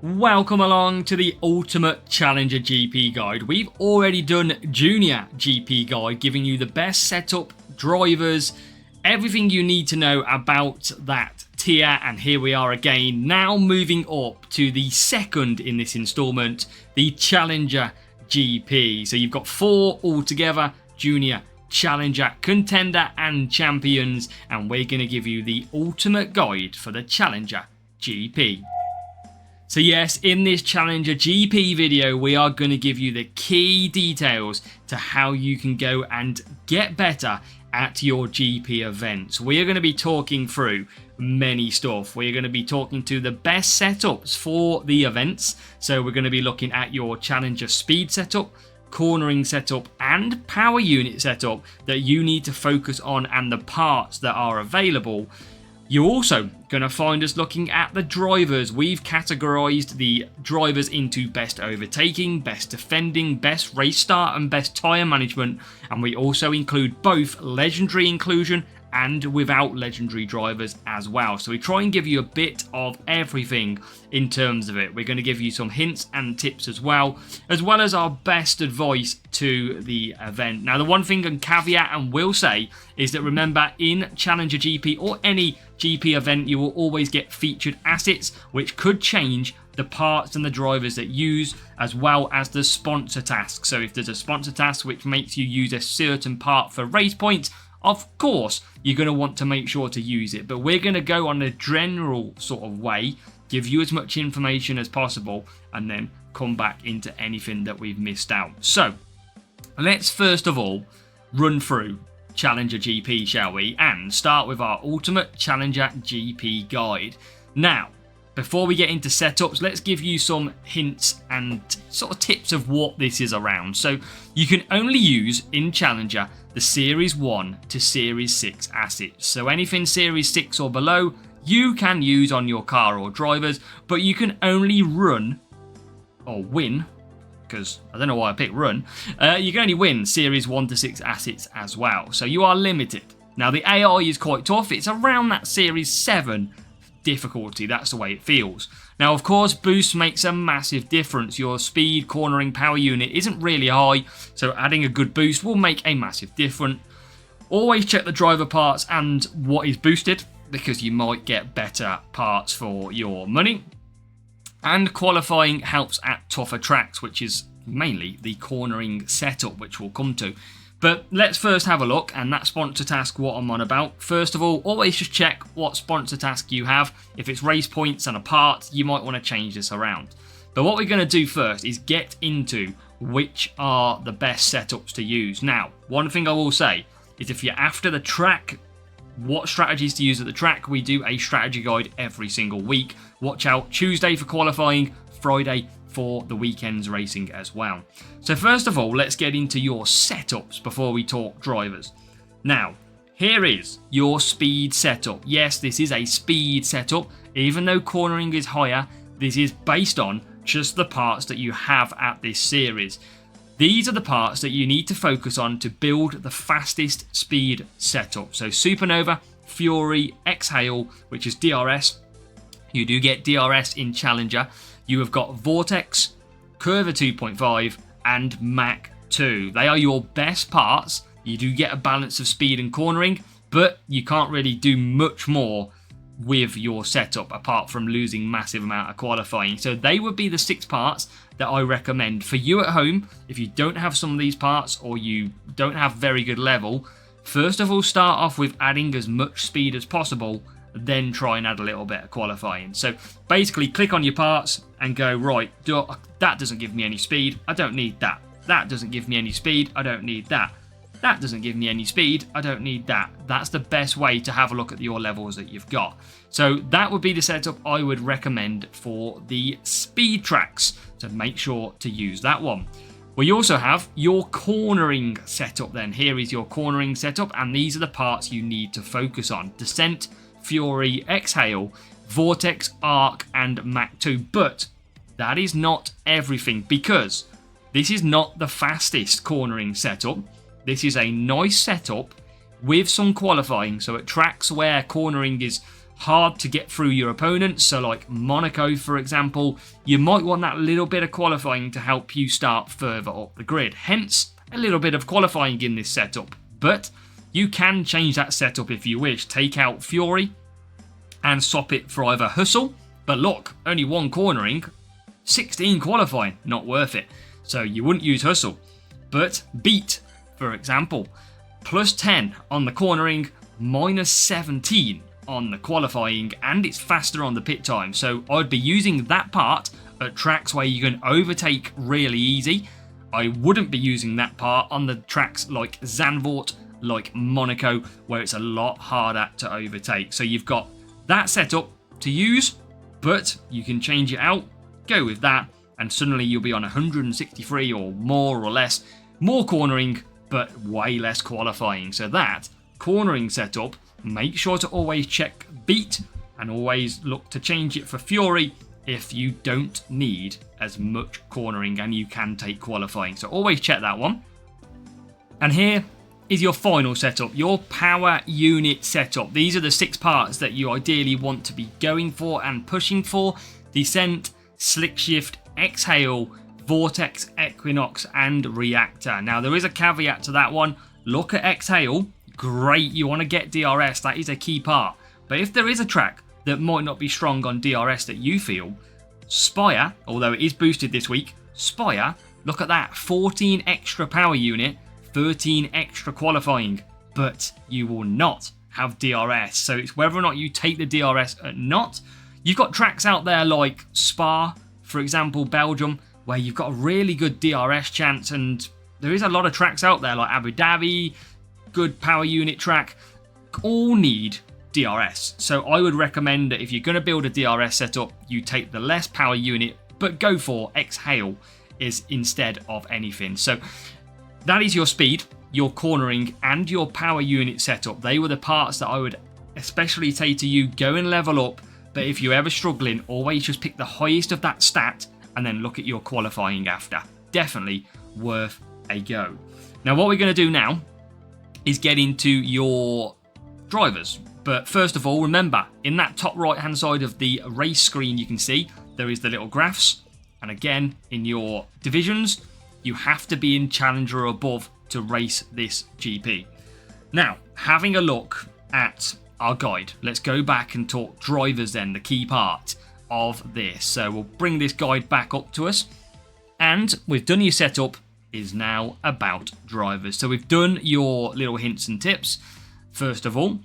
Welcome along to the Ultimate Challenger GP Guide. We've already done Junior GP Guide, giving you the best setup, drivers, everything you need to know about that tier, and here we are again, now moving up to the second in this installment, the Challenger GP. So you've got four altogether: Junior, Challenger, Contender and Champions, and we're going to give you the ultimate guide for the Challenger GP. So yes, in this Challenger GP video, we are going to give you the key details to how you can go and get better at your GP events. We are going to be talking through many stuff. We're going to be talking to the best setups for the events. So we're going to be looking at your Challenger speed setup, cornering setup and power unit setup that you need to focus on and the parts that are available. You're also going to find us looking at the drivers. We've categorized the drivers into best overtaking, best defending, best race start and best tyre management, and we also include both legendary inclusion and without legendary drivers as well. So we try and give you a bit of everything in terms of it. We're going to give you some hints and tips as well as our best advice to the event. Now, the one thing and caveat and will say is that remember, in Challenger GP or any GP event, you will always get featured assets, which could change the parts and the drivers that use, as well as the sponsor task. So if there's a sponsor task which makes you use a certain part for race points, of course, you're going to want to make sure to use it. But we're going to go on a general sort of way, give you as much information as possible, and then come back into anything that we've missed out. So, let's first of all run through Challenger GP, shall we? And start with our Ultimate Challenger GP Guide. Now, before we get into setups, let's give you some hints and sort of tips of what this is around. So, you can only use in Challenger the Series 1 to Series 6 assets. So anything Series 6 or below, you can use on your car or drivers, but you can only run or win, because I don't know why I picked run, you can only win Series 1 to 6 assets as well. So you are limited. Now the AI is quite tough. It's around that Series 7 difficulty. That's the way it feels. Now, of course, boost makes a massive difference. Your speed, cornering, power unit isn't really high, so adding a good boost will make a massive difference. Always check the driver parts and what is boosted, because you might get better parts for your money. And qualifying helps at tougher tracks, which is mainly the cornering setup, which we'll come to. But let's first have a look, and that sponsor task, what I'm on about. First of all, always just check what sponsor task you have. If it's race points and a part, you might want to change this around. But what we're going to do first is get into which are the best setups to use. Now, one thing I will say is if you're after the track, what strategies to use at the track, we do a strategy guide every single week. Watch out Tuesday for qualifying, Friday for the weekend's racing as well. So first of all, let's get into your setups before we talk drivers. Now, here is your speed setup. Yes, this is a speed setup. Even though cornering is higher, this is based on just the parts that you have at this series. These are the parts that you need to focus on to build the fastest speed setup. So Supernova, Fury, Exhale, which is DRS. You do get DRS in Challenger. You have got Vortex, Curva 2.5 and Mach 2. They are your best parts. You do get a balance of speed and cornering, but you can't really do much more with your setup apart from losing massive amount of qualifying. So they would be the 6 parts that I recommend for you at home. If you don't have some of these parts or you don't have very good level, first of all start off with adding as much speed as possible, then try and add a little bit of qualifying. So basically click on your parts and go, right, that doesn't give me any speed, I don't need that. That doesn't give me any speed, I don't need that. That doesn't give me any speed, I don't need that. That's the best way to have a look at your levels that you've got. So that would be the setup I would recommend for the speed tracks, so make sure to use that one. We also have your cornering setup then. Here is your cornering setup, and these are the parts you need to focus on. Descent, Fury, Exhale, Vortex, Arc and Mach 2. But that is not everything, because this is not the fastest cornering setup. This is a nice setup with some qualifying. So at tracks where cornering is hard to get through your opponents, so like Monaco, for example, you might want that little bit of qualifying to help you start further up the grid. Hence, a little bit of qualifying in this setup. But you can change that setup if you wish. Take out Fury and swap it for either Hustle. But look, only 1 cornering, 16 qualifying, not worth it. So you wouldn't use Hustle. But Beat, for example, plus 10 on the cornering, minus 17 on the qualifying, and it's faster on the pit time. So I'd be using that part at tracks where you can overtake really easy. I wouldn't be using that part on the tracks like Zandvoort, like Monaco, where it's a lot harder to overtake. So you've got that setup to use, but you can change it out, go with that, and suddenly you'll be on 163 or more or less, more cornering, but way less qualifying. So that cornering setup, make sure to always check Beat and always look to change it for Fury if you don't need as much cornering and you can take qualifying. So always check that one. And here is your final setup, your power unit setup. These are the 6 parts that you ideally want to be going for and pushing for: Descent, Slick Shift, Exhale, Vortex, Equinox, and Reactor. Now there is a caveat to that one. Look at Exhale. Great, you want to get DRS, that is a key part. But if there is a track that might not be strong on DRS that you feel, Spire, although it is boosted this week, Spire, look at that, 14 extra power unit, 13 extra qualifying, but you will not have DRS. So it's whether or not you take the DRS or not. You've got tracks out there like Spa, for example, Belgium, where you've got a really good DRS chance, and there is a lot of tracks out there like Abu Dhabi, good power unit track, all need DRS. So I would recommend that if you're going to build a DRS setup, you take the less power unit, but go for Exhale is instead of anything. So that is your speed, your cornering, and your power unit setup. They were the parts that I would especially say to you, go and level up. But if you're ever struggling, always just pick the highest of that stat and then look at your qualifying after. Definitely worth a go. Now what we're going to do now is get into your drivers. But first of all, remember, in that top right hand side of the race screen, you can see there is the little graphs. And again, in your divisions, you have to be in Challenger or above to race this GP. Now, having a look at our guide, let's go back and talk drivers then, the key part of this. So we'll bring this guide back up to us. And we've done your setup, is now about drivers. So we've done your little hints and tips, first of all.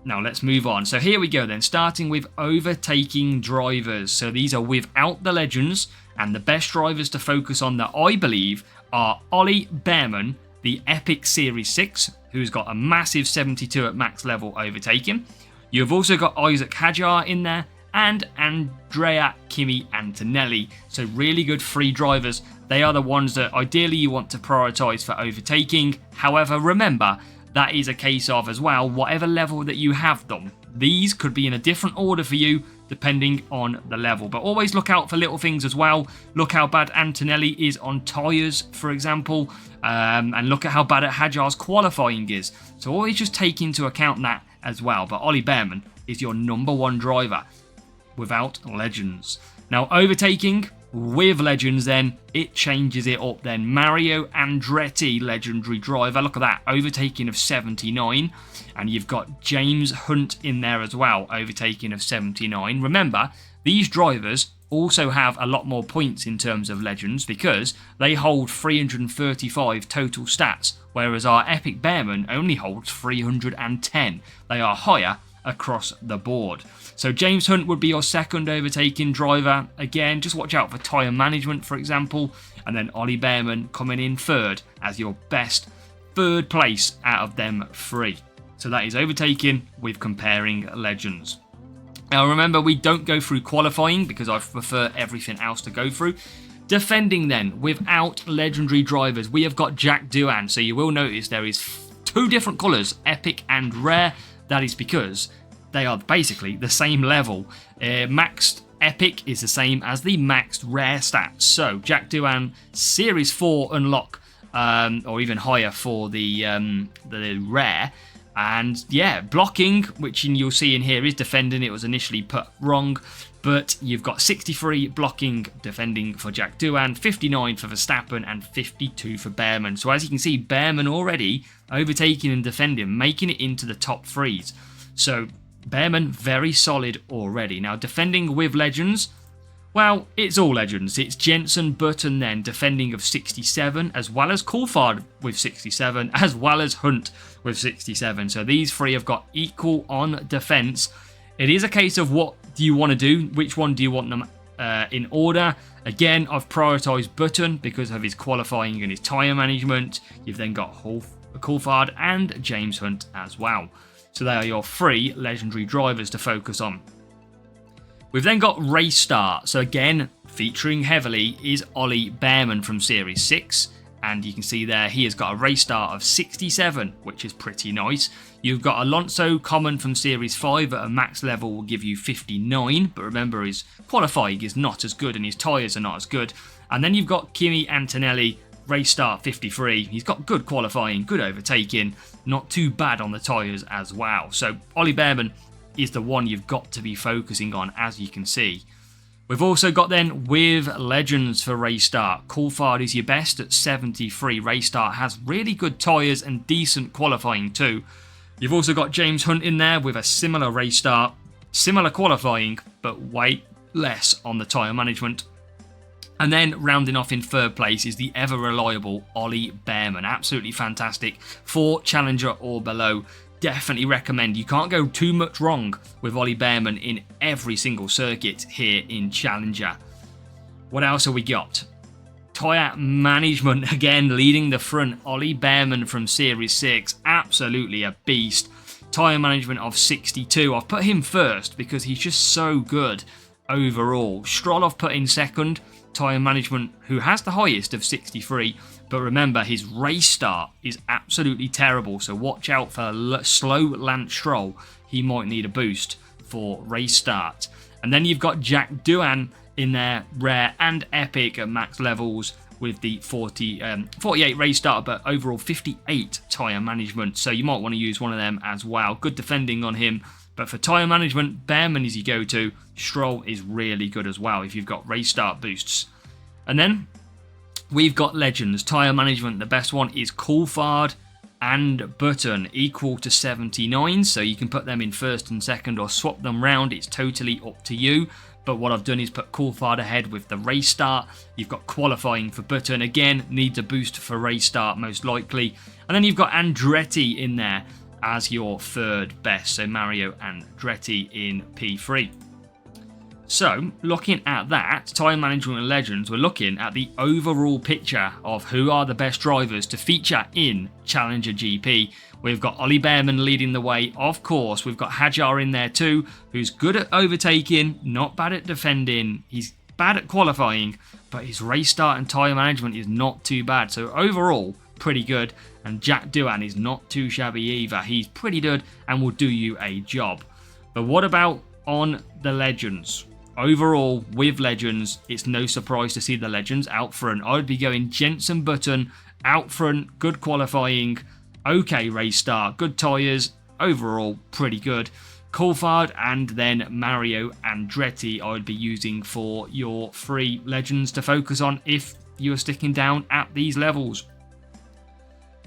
Now let's move on. So here we go then, starting with overtaking drivers. So these are without the legends, and the best drivers to focus on that I believe are Ollie Behrman, the Epic Series 6, who's got a massive 72 at max level overtaking. You've also got Isaac Hadjar in there, and Andrea Kimi Antonelli. So really good free drivers. They are the ones that ideally you want to prioritise for overtaking. However, remember, that is a case of as well, whatever level that you have them. These could be in a different order for you depending on the level. But always look out for little things as well. Look how bad Antonelli is on tyres, for example. And look at how bad at Hadjar's qualifying is. So always just take into account that as well. But Ollie Behrman is your number 1 driver without legends. Now overtaking with legends, then it changes it up then. Mario Andretti, legendary driver, look at that, overtaking of 79, and you've got James Hunt in there as well, overtaking of 79. Remember, these drivers also have a lot more points in terms of legends because they hold 335 total stats, whereas our Epic Behrman only holds 310. They are higher across the board. So James Hunt would be your second overtaking driver. Again, just watch out for tyre management, for example. And then Ollie Behrman coming in third as your best third place out of them 3. So that is overtaking with comparing legends. Now remember, we don't go through qualifying because I prefer everything else to go through. Defending then, without legendary drivers, we have got Jack Doohan. So you will notice there is 2 different colours, epic and rare. That is because they are basically the same level. Maxed Epic is the same as the maxed Rare stats. So Jack Doohan Series 4 unlock, or even higher for the Rare. And yeah, blocking, which you'll see in here, is defending. It was initially put wrong, but you've got 63 blocking, defending for Jack Doohan, 59 for Verstappen, and 52 for Behrman. So as you can see, Behrman already overtaking and defending, making it into the top threes. So Behrman, very solid already. Now, defending with legends, well, it's all legends. It's Jenson, Button then, defending of 67, as well as Coulthard with 67, as well as Hunt with 67. So these three have got equal on defence. It is a case of what do you want to do? Which one do you want them in order? Again, I've prioritised Button because of his qualifying and his tyre management. You've then got Coulthard and James Hunt as well. So they are your three legendary drivers to focus on. We've then got Race Start. So again, featuring heavily is Ollie Behrman from Series 6. And you can see there, he has got a race start of 67, which is pretty nice. You've got Alonso Common from Series 5 at a max level will give you 59. But remember, his qualifying is not as good and his tyres are not as good. And then you've got Kimi Antonelli, race start 53. He's got good qualifying, good overtaking. Not too bad on the tyres as well. So Ollie Behrman is the one you've got to be focusing on, as you can see. We've also got then with legends for race start. Coulthard is your best at 73. Race start has really good tyres and decent qualifying too. You've also got James Hunt in there with a similar race start, similar qualifying, but way less on the tyre management. And then rounding off in third place is the ever reliable Ollie Behrman. Absolutely fantastic for Challenger or below. Definitely recommend. You can't go too much wrong with Ollie Behrman in every single circuit here in Challenger. What else have we got? Tyre management, again leading the front. Ollie Behrman from Series 6, absolutely a beast. Tyre management of 62. I've put him first because he's just so good overall. Stroll I've put in second. Tyre management, who has the highest of 63. But remember, his race start is absolutely terrible. So watch out for slow Lance Stroll. He might need a boost for race start. And then you've got Jack Doohan in there, rare and epic at max levels with the 48 race start, but overall 58 tyre management. So you might want to use one of them as well. Good defending on him. But for tyre management, Behrman is your go-to. Stroll is really good as well if you've got race start boosts. And then we've got legends. Tyre management, the best one is Coulthard and Button, equal to 79. So you can put them in first and second or swap them round. It's totally up to you. But what I've done is put Coulthard ahead with the race start. You've got qualifying for Button. Again, needs a boost for race start most likely. And then you've got Andretti in there as your third best. So Mario Andretti in P3. So, looking at that, tyre management and legends, we're looking at the overall picture of who are the best drivers to feature in Challenger GP. We've got Ollie Behrman leading the way, of course. We've got Hajar in there too, who's good at overtaking, not bad at defending. He's bad at qualifying, but his race start and tyre management is not too bad. So overall, pretty good. And Jack Doohan is not too shabby either. He's pretty good and will do you a job. But what about on the legends? Overall, with legends, it's no surprise to see the legends out front. I would be going Jenson Button out front, good qualifying, okay race start, good tyres, overall pretty good. Coulthard and then Mario Andretti I would be using for your three legends to focus on if you're sticking down at these levels.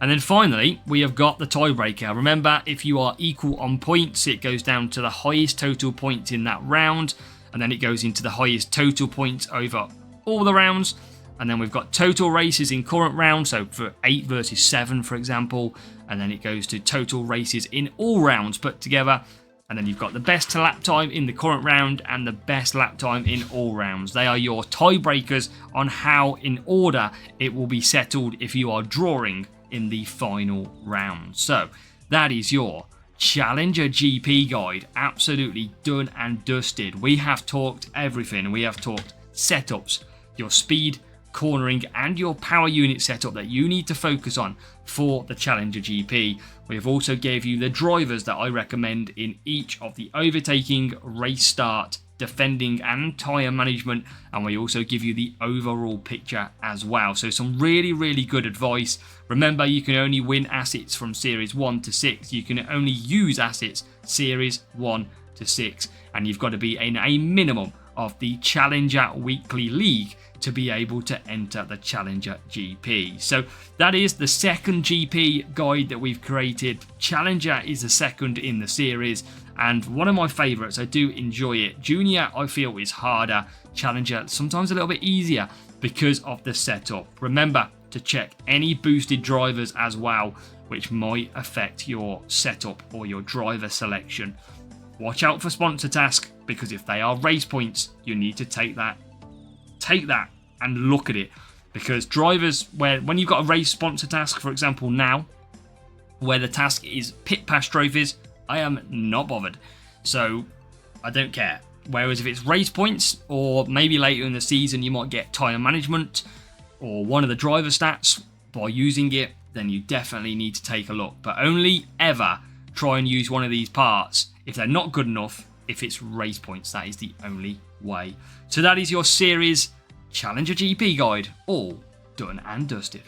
And then finally, we have got the tiebreaker. Remember, if you are equal on points, it goes down to the highest total points in that round. And then it goes into the highest total points over all the rounds. And then we've got total races in current round. So for 8 versus 7, for example. And then it goes to total races in all rounds put together. And then you've got the best lap time in the current round and the best lap time in all rounds. They are your tiebreakers on how in order it will be settled if you are drawing in the final round. So that is your Challenger GP guide, absolutely done and dusted. We have talked everything. We have talked setups, your speed, cornering and your power unit setup that you need to focus on for the Challenger GP. We have also gave you the drivers that I recommend in each of the overtaking, race start defending and tyre management, and we also give you the overall picture as well. So some really good advice. Remember, you can only win assets from series 1 to 6. You can only use assets series 1 to 6, and you've got to be in a minimum of the Challenger Weekly League to be able to enter the Challenger GP. So that is the second GP guide that we've created. Challenger is the second in the series, and one of my favourites. I do enjoy it. Junior, I feel, is harder. Challenger, sometimes a little bit easier because of the setup. Remember to check any boosted drivers as well, which might affect your setup or your driver selection. Watch out for sponsor task, because if they are race points, you need to take that and look at it. Because drivers, when you've got a race sponsor task, for example now, where the task is pit pass trophies, I am not bothered. So I don't care. Whereas if it's race points, or maybe later in the season you might get tyre management or one of the driver stats by using it, then you definitely need to take a look. But only ever try and use one of these parts if they're not good enough. If it's race points, that is the only way. So that is your series Challenger GP guide, all done and dusted.